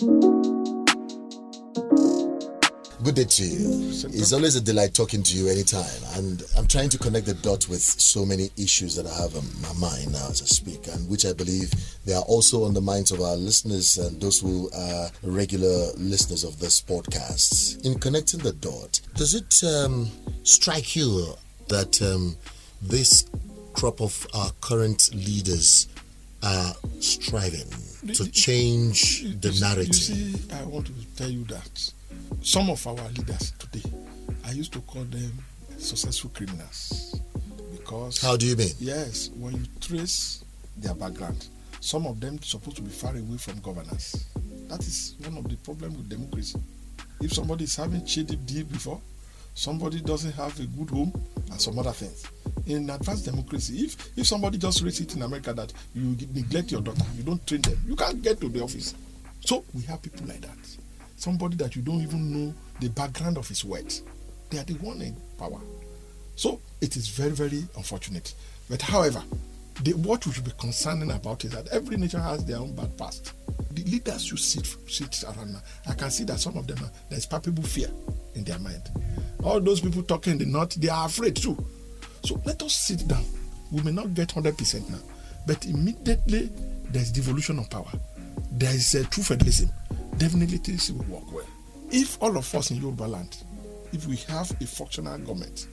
Good day to you. It's always a delight talking to you anytime, and I'm trying to connect the dot with so many issues that I have on my mind now as I speak, and which I believe they are also on the minds of our listeners and those who are regular listeners of this podcast. In connecting the dot, does it strike you that this crop of our current leaders are striving to change the narrative? You see, I want to tell you that some of our leaders today, I used to call them successful criminals. Because... How do you mean? Yes, when you trace their background, some of them supposed to be far away from governance. That is one of the problems with democracy. If somebody is having shady deal before, somebody doesn't have a good home, and some other things. In advanced democracy, if somebody just raised it in America that you neglect your daughter, you don't train them, you can't get to the office. So we have people like that. Somebody that you don't even know the background of his words. They are the one in power. So it is very, very unfortunate. But however, what we should be concerning about is that every nation has their own bad past. The leaders should sit around now. I can see that some of them, there is palpable fear in their mind. All those people talking in the north, they are afraid too. So let us sit down. We may not get 100% now, but immediately there is devolution of power. There is a true federalism. Definitely things will work well. If all of us in Yoruba land, if we have a functional government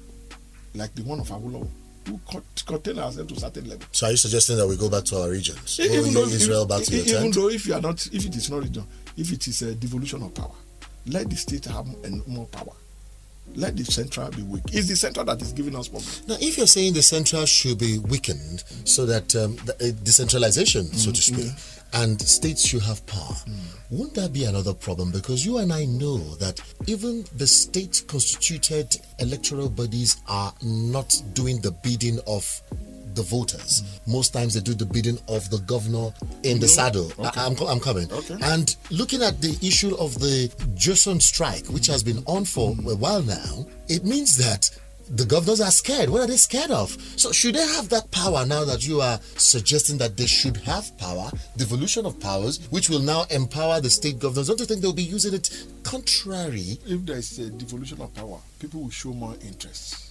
like the one of Awolowo, who contain ourselves to a certain level. So are you suggesting that we go back to our regions? Israel back to the tent? Even though if it is not region, if it is a devolution of power, let the state have more power. Let the central be weak. It's the central that is giving us problems. Now, if you're saying the central should be weakened so that decentralization, so to speak, and states should have power, won't that be another problem? Because you and I know that even the state-constituted electoral bodies are not doing the bidding of the voters. Most times they do the bidding of the governor in the saddle. Okay. I'm coming. Okay. And looking at the issue of the Joseon strike, which has been on for a while now, it means that the governors are scared. What are they scared of? So should they have that power now that you are suggesting that they should have power, devolution of powers, which will now empower the state governors? Don't you think they'll be using it contrary? If there is a devolution of power, people will show more interest.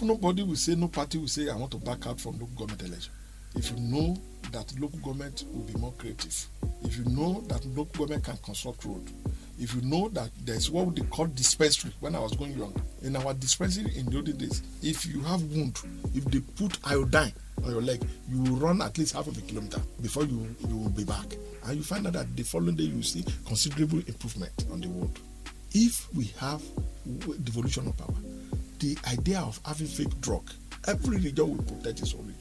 Nobody will say, no party will say, I want to back out from local government election. If you know that local government will be more creative, if you know that local government can construct road, if you know that there's what they call dispensary. When I was going young, in our dispensary in the old days, if you have wound, if they put iodine on your leg, you will run at least half of a kilometer before you will be back. And you find out that the following day you see considerable improvement on the road. If we have devolution of power, the idea of having fake drug, every region will protect its own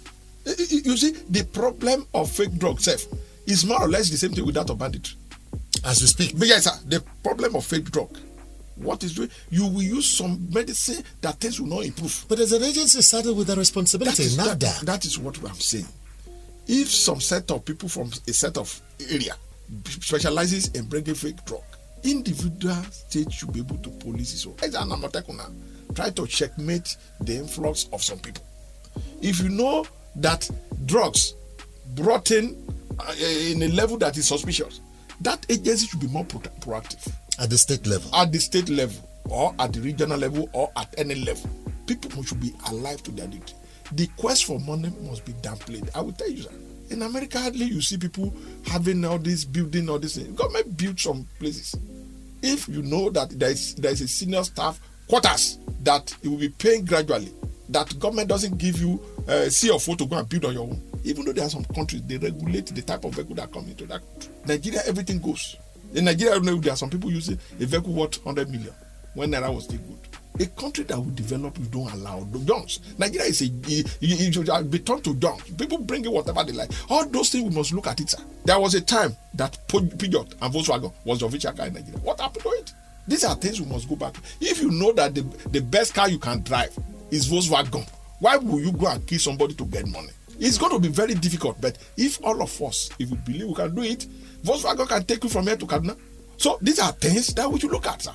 region. You see, the problem of fake drug self is more or less the same thing with that of banditry. As we speak. But yes, sir, the problem of fake drug. What is doing? You will use some medicine that things will not improve. But as an agency saddled with that responsibility, that is what I'm saying. If some set of people from a set of area specializes in bringing fake drug, individual states should be able to police it. So, as an amatekuna, try to checkmate the influx of some people. If you know that drugs brought in a level that is suspicious, that agency should be more proactive. At the state level? At the state level, or at the regional level, or at any level. People should be alive to their duty. The quest for money must be downplayed. I will tell you, sir. In America, hardly you see people having all this, building all this. Government build some places. If you know that there is a senior staff quarters that it will be paying gradually, that government doesn't give you C4 to go and build on your own. Even though there are some countries, they regulate the type of vehicle that come into that country. Nigeria, everything goes. In Nigeria, there are some people using a vehicle worth 100 million when Naira was still good. A country that will develop, you don't allow the junks. Nigeria is you should be turned to junks. People bring in whatever they like. All those things, we must look at it, sir. There was a time that Peugeot and Volkswagen was the official car in Nigeria. What happened to it? These are things we must go back to. If you know that the best car you can drive is Volkswagen, why will you go and kill somebody to get money? It's going to be very difficult, but if all of us, if we believe we can do it, Volkswagen can take you from here to Kaduna. So these are things that we should look at, sir.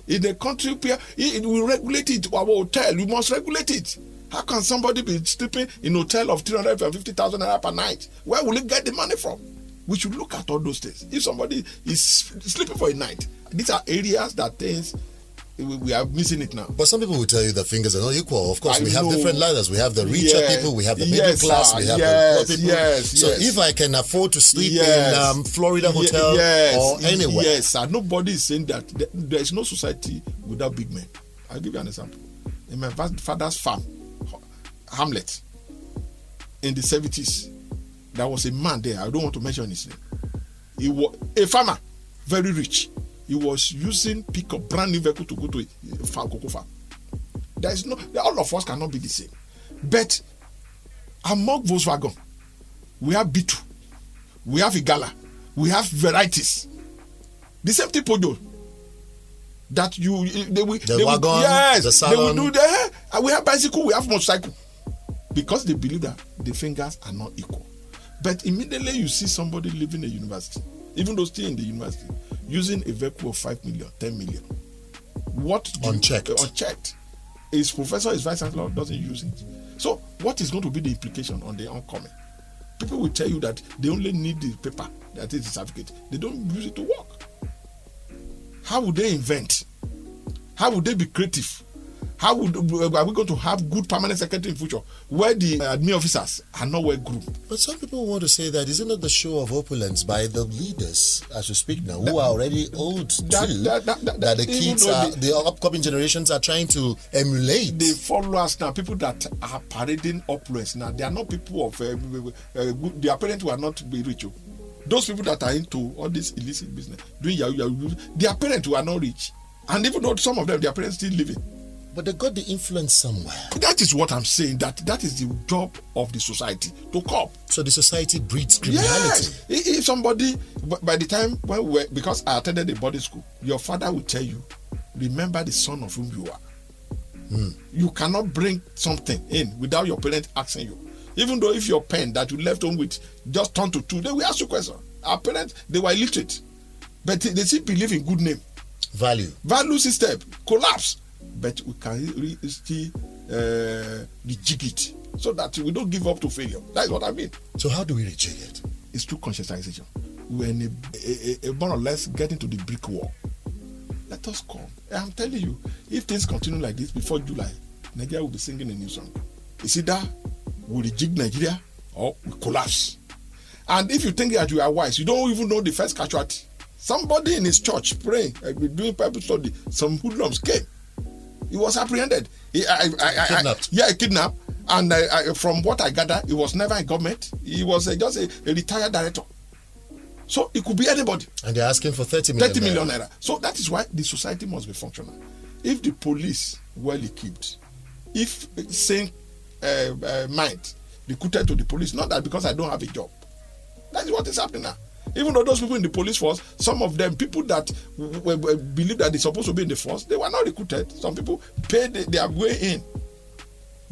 In the country, it will regulate it. Our hotel, we must regulate it. How can somebody be sleeping in a hotel of 350,000 naira per night? Where will he get the money from? We should look at all those things. If somebody is sleeping for a night, these are areas that things we are missing it now. But some people will tell you that fingers are not equal. Of course, we have different ladders. We have the richer people, we have the middle class, we have the poor people. So if I can afford to sleep in Florida hotel or anywhere. Yes, sir. Nobody is saying that there is no society without big men. I'll give you an example. In my father's farm, Hamlet, in the 70s, there was a man there. I don't want to mention his name. He was a farmer, very rich. He was using pickup, brand new vehicle to go to a cocoa farm. There is no, all of us cannot be the same. But among Volkswagen, we have B2, we have Igala, we have varieties. The same thing, Pojo. That they wagon, yes, the salon. They will do that. We have bicycle, we have motorcycle. Because they believe that the fingers are not equal. But immediately you see somebody leaving a university, even though still in the university, using a vehicle of 5 million, 10 million. What unchecked. Unchecked. His professor, his vice chancellor doesn't use it. So what is going to be the implication on the oncoming? People will tell you that they only need the paper, that is the certificate. They don't use it to work. How would they invent? How would they be creative? Are we going to have good permanent secretary in future where the admin officers are not well groomed? But some people want to say that isn't it the show of opulence by the leaders, as we speak now, who are already old that the kids, the upcoming generations are trying to emulate. They follow us now. People that are parading opulence now, they are not people of their parents who are not be rich. Those people that are into all this illicit business, doing yahoo, their parents who are not rich, and even though some of them, their parents still living. But they got the influence somewhere. That is what I'm saying. That is the job of the society to cope. So the society breeds criminality. Yes. If somebody, by the time because I attended a boarding school, your father will tell you, remember the son of whom you are. You cannot bring something in without your parents asking you. Even though if your pen that you left home with just turned to 2, they will ask you questions. Our parents, they were illiterate, but they still believe in good name. Value system collapse. But we can still rejig it so that we don't give up to failure. That's what I mean. So how do we rejig it? It's through conscientization. We're in more or less getting to the brick wall. Let us come. I'm telling you, if things continue like this before July, Nigeria will be singing a new song. It's either we rejig Nigeria or we collapse. And if you think that you are wise, you don't even know the first casualty. Somebody in his church praying, doing Bible study, some hoodlums came. He was apprehended. Kidnapped. Kidnapped. And from what I gather, he was never in government. He was just a retired director. So it could be anybody. And they're asking for 30 million. 30 million naira. So that is why the society must be functional. If the police well equipped, if sane mind recruited to the police, not that because I don't have a job. That is what is happening now. Even though those people in the police force, some of them, people that believe that they're supposed to be in the force, they were not recruited. Some people paid their way in.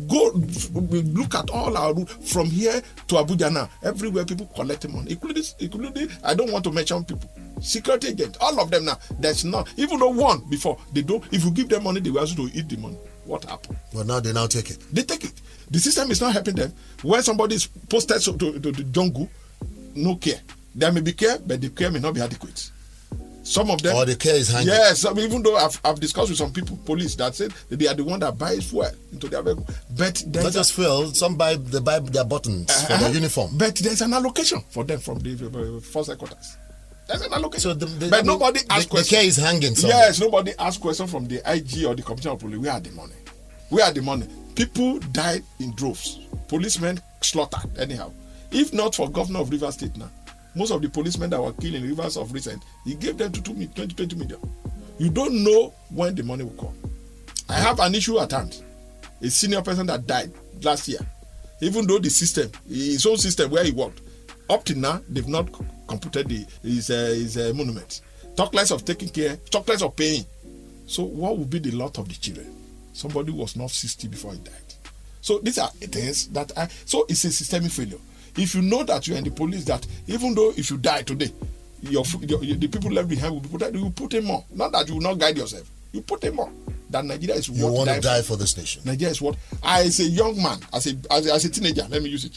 Go look at all our route from here to Abuja now. Everywhere people collecting money, including I don't want to mention people, security agents, all of them now. There's not even though one before they don't. If you give them money, they will also eat the money. What happened? Well, now they take it. They take it. The system is not helping them. When somebody is posted to the jungle, no care. There may be care, but the care may not be adequate. Some of them, or the care is hanging. Yes, even though I've discussed with some people, police that said that they are the one that buys fuel into their vehicle. But not just fuel, some buy their buttons for their uniform. But there's an allocation for them from the force headquarters. There's an allocation. So but nobody asks questions. The care is hanging somewhere. Yes, nobody asks questions from the IG or the Commissioner of Police. Where are the money? Where are the money? People died in droves. Policemen slaughtered anyhow. If not for Governor of Rivers State now, most of the policemen that were killed in Rivers of recent, he gave them to 20 million. You don't know when the money will come. I have an issue at hand. A senior person that died last year. Even though the system, his own system where he worked, up to now, they've not computed his monument. Talk less of taking care, talk less of paying. So what would be the lot of the children? Somebody was not 60 before he died. So these are things that so it's a systemic failure. If you know that you're in the police, that even though if you die today, the people left behind will be protected, you put in more. Not that you will not guide yourself. You put in more. That Nigeria is you want to die for this nation. Nigeria is what? As a young man, as a teenager, let me use it.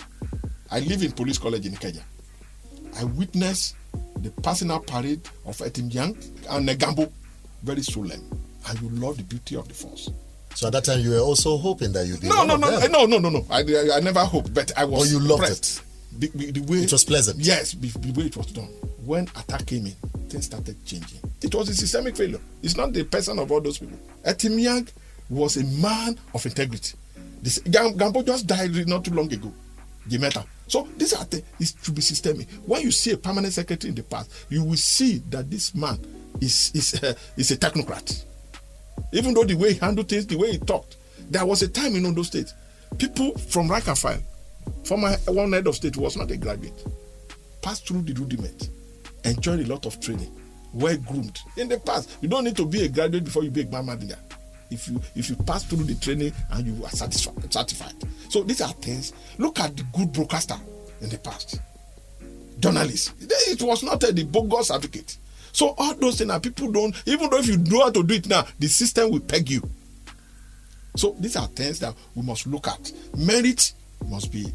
I live in police college in Kenya. I witnessed the passing out parade of Etim Yang and Negambo, very solemn. And you love the beauty of the force. So at that time, you were also hoping that you'd be No. I never hoped, but I was. Oh, you loved impressed. The way it was pleasant. Yes, the way it was done. When attack came in, things started changing. It was a systemic failure. It's not the person of all those people. Etim Yang was a man of integrity. This Gambo just died not too long ago. Jimeta. So these are things. It should be systemic. When you see a permanent secretary in the past, you will see that this man is a technocrat. Even though the way he handled things, the way he talked, there was a time in Ondo State, people from rank and file, former one head of state who was not a graduate, passed through the rudiment, enjoyed a lot of training, well groomed. In the past, you don't need to be a graduate before you be a grandmother. If you pass through the training and you are certified. So these are things. Look at the good broadcaster in the past. Journalists. It was not the bogus certificate. So all those things that people don't, even though if you know how to do it now, the system will peg you. So these are things that we must look at. Merit must be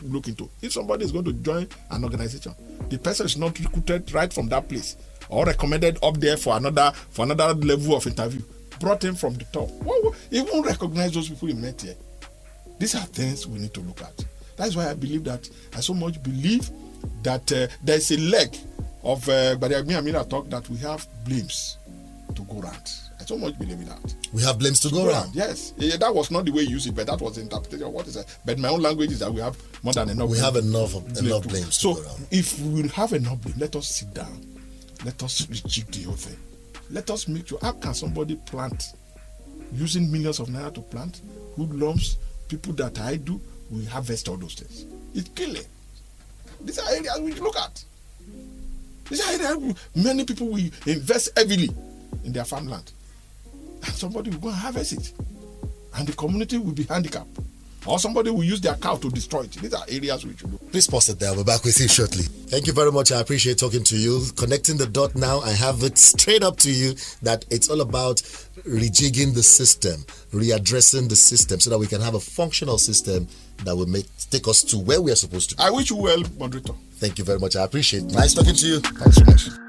look into. If somebody is going to join an organization, the person is not recruited right from that place or recommended up there for another level of interview, brought in from the top. He won't recognize those people he met here. These are things we need to look at. That's why I so much believe that there is a leg of Amina talk that we have blames to go around. I so much believe in that. We have blames to go around. Yes. That was not the way you use it, but that was the interpretation of what is it. But my own language is that we have more than enough. We have enough blames so to go around. If we have enough blame, let us sit down. Let us reject the whole thing. Let us make sure, how can somebody plant using millions of naira to plant hoodlums, people that I do, we harvest all those things. It's killing. These are areas we look at. These are areas many people will invest heavily in their farmland. And somebody will go and harvest it. And the community will be handicapped. Or somebody will use their cow to destroy it. These are areas we should look. Please pause it there. I'll be back with you shortly. Thank you very much. I appreciate talking to you. Connecting the dot now, I have it straight up to you that it's all about rejigging the system, readdressing the system so that we can have a functional system that will take us to where we are supposed to be. I wish you well, moderator. Thank you very much. I appreciate it. Nice talking to you. Thanks so much.